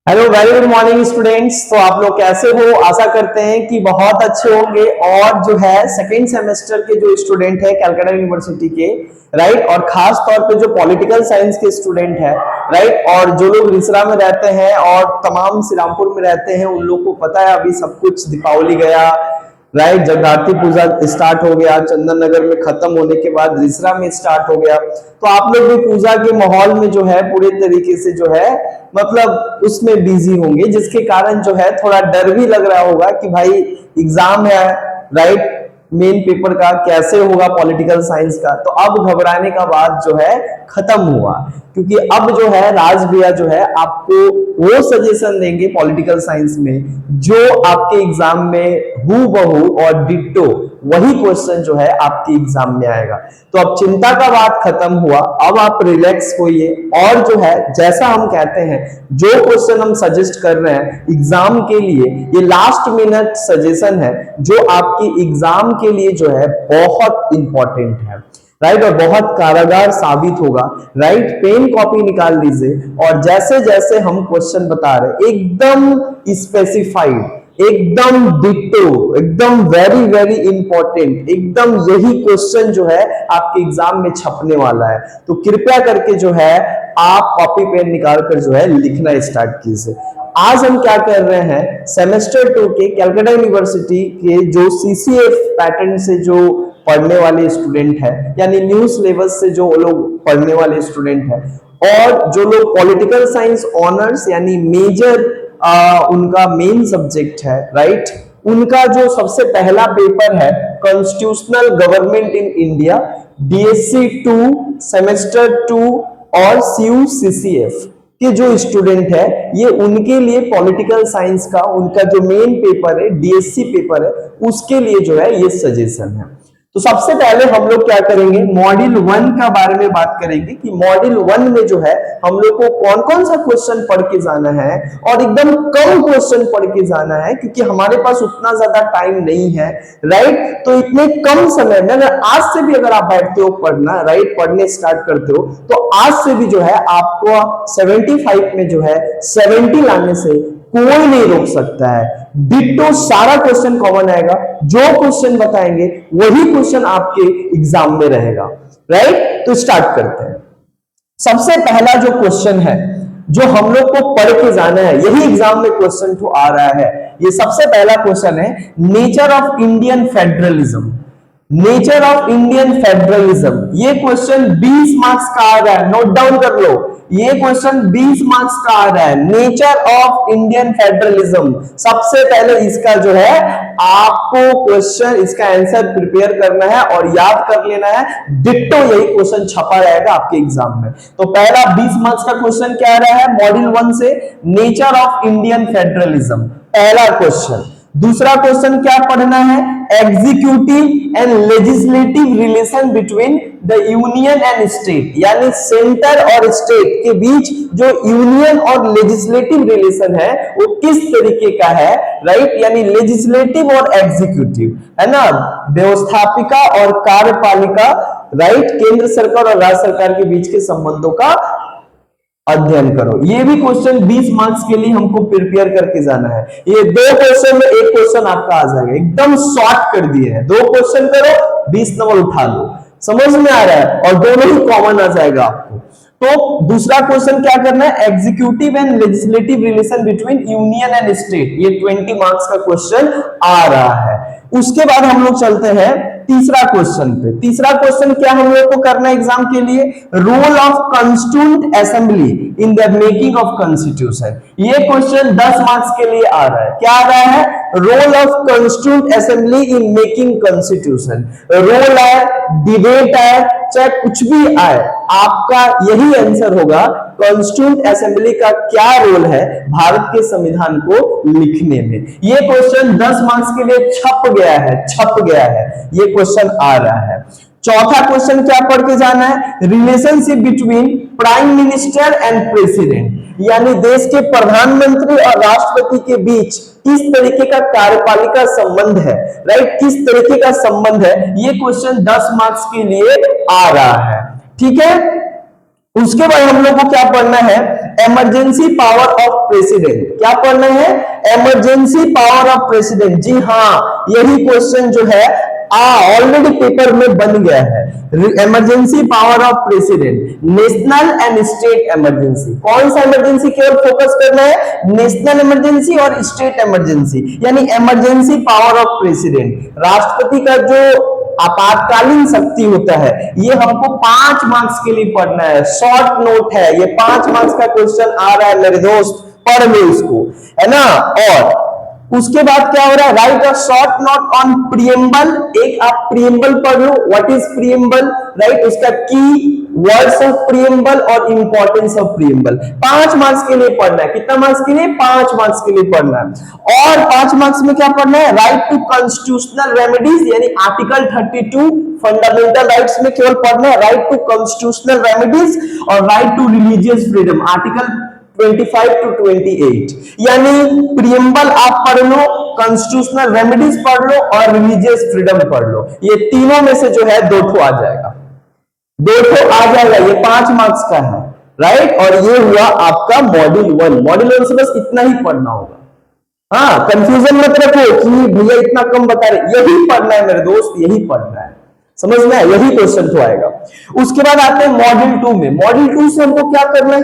Hello, very good morning students. तो आप लोग कैसे हो? आशा करते हैं कि बहुत अच्छे होंगे। और जो है सेकेंड सेमेस्टर के जो स्टूडेंट है कलकत्ता यूनिवर्सिटी के, राइट, और खास तौर पे जो पॉलिटिकल साइंस के स्टूडेंट है, राइट, और जो लोग रिसरा में रहते हैं और तमाम श्रीरामपुर में रहते हैं, उन लोग को पता है अभी सब कुछ दीपावली गया, राइट, जगराती पूजा स्टार्ट हो गया, चंदन नगर में खत्म होने के बाद रिसरा में स्टार्ट हो गया। तो आप लोग भी पूजा के माहौल में जो है पूरे तरीके से जो है मतलब उसमें बिजी होंगे, जिसके कारण जो है थोड़ा डर भी लग रहा होगा कि भाई एग्जाम है, राइट, मेन पेपर का कैसे होगा पॉलिटिकल साइंस का। तो अब घबराने का बात जो है खत्म हुआ, क्योंकि अब जो है राज भैया जो है आपको वो सजेशन देंगे पॉलिटिकल साइंस में जो आपके एग्जाम में हूबहू और डिट्टो वही क्वेश्चन जो है आपके एग्जाम में आएगा। तो अब चिंता का बात खत्म हुआ, अब आप रिलैक्स होइए। और जो है जैसा हम कहते हैं, जो क्वेश्चन हम सजेस्ट कर रहे हैं एग्जाम के लिए, ये लास्ट मिनट सजेशन है जो आपकी एग्जाम के लिए जो है बहुत इंपॉर्टेंट है, राइट, और बहुत कारागार साबित होगा। राइट, पेन कॉपी निकाल लीजिए और जैसे जैसे हम क्वेश्चन बता रहे एकदम स्पेसिफाइड, एकदम डिट्टो, एकदम वेरी वेरी इंपॉर्टेंट, एकदम यही क्वेश्चन जो है आपके एग्जाम में छपने वाला है। तो कृपया करके जो है आप कॉपी पेन निकाल कर जो है लिखना स्टार्ट कीजिए। आज हम क्या कर रहे हैं, सेमेस्टर 2 के कलकत्ता यूनिवर्सिटी के जो सीसीएफ पैटर्न से जो पढ़ने वाले स्टूडेंट है, यानी न्यू सिलेबस से जो लोग पढ़ने वाले स्टूडेंट है, और जो लोग पॉलिटिकल साइंस ऑनर्स यानी मेजर उनका मेन सब्जेक्ट है, राइट, उनका जो सबसे पहला पेपर है constitutional government in India DSC 2 semester 2 और सीयू सीसीएफ के जो स्टूडेंट है, ये उनके लिए पॉलिटिकल साइंस का उनका जो मेन पेपर है डीएससी पेपर है, उसके लिए जो है ये सजेशन है। तो सबसे पहले हम लोग क्या करेंगे, मॉड्यूल 1 का बारे में बात करेंगे कि मॉड्यूल 1 में जो है हम लोग को कौन कौन सा क्वेश्चन पढ़ के जाना है, और एकदम कम क्वेश्चन पढ़ के जाना है क्योंकि हमारे पास उतना ज्यादा टाइम नहीं है, राइट। तो इतने कम समय में अगर आज से भी अगर आप बैठते हो पढ़ना, राइट, पढ़ने स्टार्ट करते हो, तो आज से भी जो है आपको 75 में जो है 70 लाने से कोई नहीं रोक सकता है। डिट्टो सारा क्वेश्चन कॉमन आएगा, जो क्वेश्चन बताएंगे वही क्वेश्चन आपके एग्जाम में रहेगा, राइट। तो स्टार्ट करते हैं। सबसे पहला जो क्वेश्चन है जो हम लोग को पढ़ के जाना है, यही एग्जाम में क्वेश्चन तो आ रहा है, ये सबसे पहला क्वेश्चन है nature of Indian federalism. Nature of Indian federalism, ये क्वेश्चन 20 मार्क्स का आ रहा है, नोट डाउन कर लो, ये क्वेश्चन 20 मार्क्स का आ रहा है। नेचर ऑफ इंडियन फेडरलिज्म, सबसे पहले इसका जो है आपको क्वेश्चन, इसका आंसर प्रिपेयर करना है और याद कर लेना है। डिट्टो यही क्वेश्चन छपा रहेगा आपके एग्जाम में। तो पहला 20 मार्क्स का क्वेश्चन क्या आ रहा है मॉड्यूल 1 से, नेचर ऑफ इंडियन फेडरलिज्म, पहला क्वेश्चन। दूसरा क्वेश्चन क्या पढ़ना है, executive and legislative relation between the union and state, यानी सेंटर और स्टेट के बीच जो यूनियन और लेजिस्लेटिव रिलेशन है वो किस तरीके का है, राइट, यानी लेजिस्लेटिव और एग्जीक्यूटिव है ना, व्यवस्थापिका और कार्यपालिका, राइट, केंद्र सरकार और राज्य सरकार के बीच के संबंधों का अध्ययन करो। ये भी क्वेश्चन 20 मार्क्स के लिए हमको प्रिपेयर करके जाना है। ये दो क्वेश्चन में एक क्वेश्चन आपका आ जाएगा, एकदम शॉर्ट कर दिए हैं, दो क्वेश्चन करो 20 नंबर उठा लो, समझ में आ रहा है, और दोनों ही कॉमन आ जाएगा आपको। तो दूसरा क्वेश्चन क्या करना है, executive and legislative relation between union and state, ये 20 मार्क्स का क्वेश्चन आ रहा है। उसके बाद हम लोग चलते हैं तीसरा क्वेश्चन पे। तीसरा क्वेश्चन क्या हम लोग को करना है एग्जाम के लिए, role of constituent assembly in the making of constitution, ये क्वेश्चन 10 मार्क्स के लिए आ रहा है। क्या आ रहा है, role of constituent assembly in making constitution. Role है, डिबेट है, चाहे कुछ भी आए, आपका यही आंसर होगा कॉन्स्टिट्यूएंट असेंबली का क्या रोल है भारत के संविधान को लिखने में। ये क्वेश्चन 10 मार्क्स के लिए छप गया है, ये क्वेश्चन आ रहा है। चौथा क्वेश्चन क्या पढ़ के जाना है, relationship between prime minister and president, यानी देश के प्रधानमंत्री और राष्ट्रपति के बीच किस तरीके का कार्यपालिका संबंध है, राइट, किस तरीके का संबंध है, ये क्वेश्चन 10 मार्क्स के लिए आ रहा है, ठीक है। उसके बाद हम लोग को क्या पढ़ना है, इमरजेंसी पावर ऑफ प्रेसिडेंट। क्या पढ़ना है? Emergency power of president. जी हाँ, यही क्वेश्चन जो है ऑलरेडी पेपर में बन गया है। Emergency power of president, national and state emergency. कौन सा इमरजेंसी केवल फोकस करना है? नेशनल इमरजेंसी और स्टेट इमरजेंसी, यानी इमरजेंसी पावर ऑफ प्रेसिडेंट। राष्ट्रपति का जो आपातकालीन शक्ति होता है, ये हमको 5 मार्क्स के लिए पढ़ना है। शॉर्ट नोट है ये, 5 मार्क्स का क्वेश्चन आ रहा है मेरे दोस्त, पढ़ लो इसको, है ना। और उसके बाद क्या हो रहा है? Right a short note on preamble. एक आप प्रीएम्बल पढ़ लो, व्हाट इज प्रीएम्बल, राइट, उसका की वर्ड्स ऑफ प्रीएम्बल और इंपॉर्टेंस ऑफ प्रीएम्बल। 5 मार्क्स के लिए पढ़ना है। कितना मार्क्स के लिए? 5 मार्क्स के लिए पढ़ना है। और 5 मार्क्स में क्या पढ़ना है? राइट टू कॉन्स्टिट्यूशनल रेमेडीज, यानी आर्टिकल 32 फंडामेंटल राइट्स में केवल पढ़ना है राइट टू कॉन्स्टिट्यूशनल रेमेडीज और right to religious freedom, article 25 to 28। यानी प्रीएम्बल आप पढ़ लो, कॉन्स्टिट्यूशनल रेमेडीज पढ़ लो और रिलीजियस फ्रीडम पढ़ लो। ये तीनों में से जो है 2 ठो आ जाएगा, 2 ठो आ जाएगा। ये 5 मार्क्स का है, राइट। और ये हुआ आपका मॉड्यूल 1। मॉड्यूल 1 से बस इतना ही पढ़ना होगा। हाँ, कंफ्यूजन मत रखो कि भैया इतना कम बता रहे, यही पढ़ना है मेरे दोस्त, यही पढ़ना है, समझ में? यही क्वेश्चन तो आएगा। उसके बाद आते हैं मॉड्यूल 2 में। मॉड्यूल 2 से हमको क्या करना है?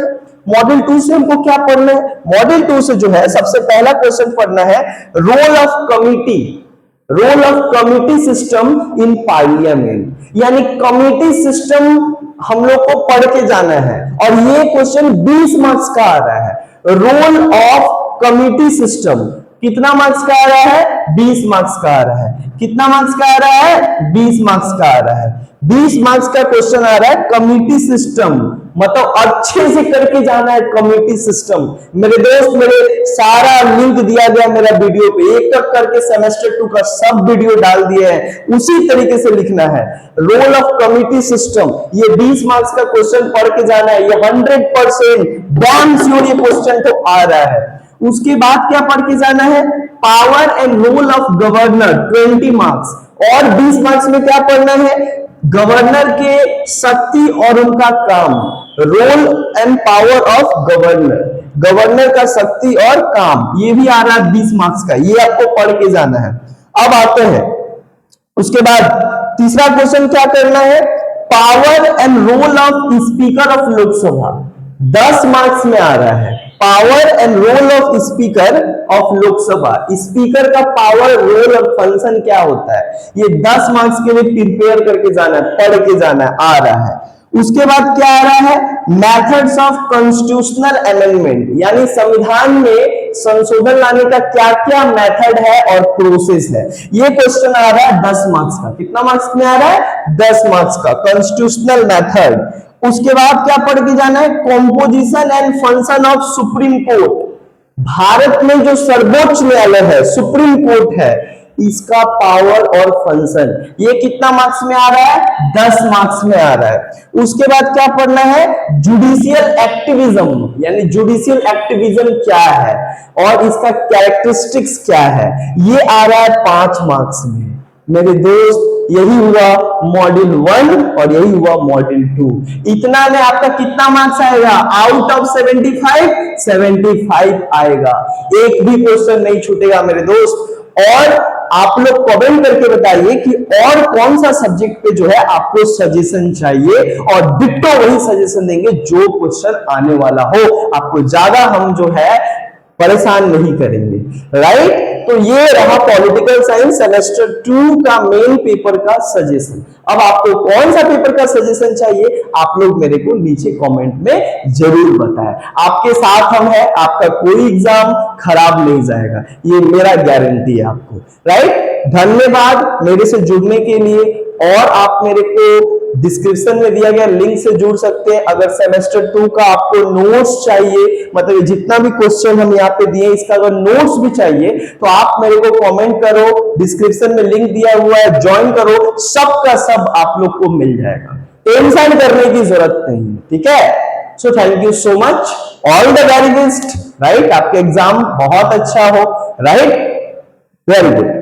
मॉड्यूल 2 से हमको क्या पढ़ना है? मॉड्यूल 2 से जो है सबसे पहला क्वेश्चन पढ़ना है role of committee, role of committee system in parliament, यानी कमिटी सिस्टम हम लोग को पढ़ के जाना है। और ये क्वेश्चन 20 मार्क्स का आ रहा है। रोल ऑफ कमिटी सिस्टम कितना मार्क्स का आ रहा है? 20 मार्क्स का आ रहा है। कितना मार्क्स का आ रहा है? 20 मार्क्स का आ रहा है। 20 मार्क्स का क्वेश्चन आ रहा है कमिटी सिस्टम, मतलब अच्छे से करके जाना है कमिटी सिस्टम। मेरे दोस्त, मेरे सारा लिंक दिया गया मेरा वीडियो पे, एक एक करके सेमेस्टर 2 का सब वीडियो डाल दिए हैं, उसी तरीके से लिखना है। रोल ऑफ कमिटी सिस्टम, ये 20 मार्क्स का क्वेश्चन पढ़ के जाना है। ये 100% डैम श्योर ये क्वेश्चन तो आ रहा है। उसके बाद क्या पढ़ के जाना है? Power and role of governor, 20 marks. और 20 मार्क्स में क्या पढ़ना है? गवर्नर के शक्ति और उनका काम, role and power of governor, governor का शक्ति और काम, ये भी आ रहा है 20 मार्क्स का, ये आपको पढ़ के जाना है। अब आते हैं उसके बाद तीसरा क्वेश्चन क्या करना है? Power and role of speaker of Lok Sabha, 10 marks में आ रहा है। Power and role of speaker of Lok Sabha, speaker का पावर, रोल और फंक्शन क्या होता है, ये 10 मार्क्स के लिए प्रिपेयर करके जाना है, पढ़ के जाना है, आ रहा है। उसके बाद क्या आ रहा है? मेथड्स ऑफ कॉन्स्टिट्यूशनल अमेंडमेंट, यानी संविधान में संशोधन लाने का क्या क्या मेथड है और प्रोसेस है, ये क्वेश्चन आ रहा है 10 मार्क्स का। कितना मार्क्स में आ रहा है? 10 मार्क्स का, कॉन्स्टिट्यूशनल मेथड। उसके बाद क्या पढ़ के जाना है? Composition and function of supreme court, Bharat में जो सर्वोच्च न्यायालय है, सुप्रीम कोर्ट है, इसका पावर और फंक्शन, ये कितना मार्क्स में आ रहा है? 10 मार्क्स में आ रहा है। उसके बाद क्या पढ़ना है? जुडिशियल एक्टिविज्म, यानी जुडिशियल एक्टिविज्म क्या है और इसका कैरेक्टरिस्टिक्स क्या है, ये आ रहा है 5 मार्क्स में। मेरे दोस्त, यही हुआ मॉड्यूल 1 और यही हुआ मॉड्यूल 2। इतना में आपका कितना मार्क्स आएगा? आउट ऑफ 75 आएगा। एक भी क्वेश्चन नहीं छूटेगा मेरे दोस्त। और आप लोग कमेंट करके बताइए कि और कौन सा सब्जेक्ट पे जो है आपको सजेशन चाहिए, और डिट्टो वही सजेशन देंगे जो क्वेश्चन आने वाला हो। आपको ज्यादा हम जो है परेशान नहीं करेंगे, राइट। तो ये रहा पॉलिटिकल साइंस सेमेस्टर 2 का मेन पेपर का सजेशन। अब आपको कौन सा पेपर का सजेशन चाहिए, आप लोग मेरे को नीचे कमेंट में जरूर बताएं। आपके साथ हम हैं, आपका कोई एग्जाम खराब नहीं जाएगा, ये मेरा गारंटी है आपको, राइट। धन्यवाद मेरे से जुड़ने के लिए। और आप मेरे को डिस्क्रिप्शन में दिया गया लिंक से जुड़ सकते हैं। अगर सेमेस्टर 2 का आपको नोट्स चाहिए, मतलब जितना भी क्वेश्चन हम यहाँ पे दिए इसका अगर नोट्स भी चाहिए तो आप मेरे को कमेंट करो, डिस्क्रिप्शन में लिंक दिया हुआ है, ज्वाइन करो, सब का सब आप लोग को मिल जाएगा, टेंशन करने की जरूरत नहीं, ठीक है। So thank you so much, all the very best, right. आपके एग्जाम बहुत अच्छा हो, राइट, वेरी गुड।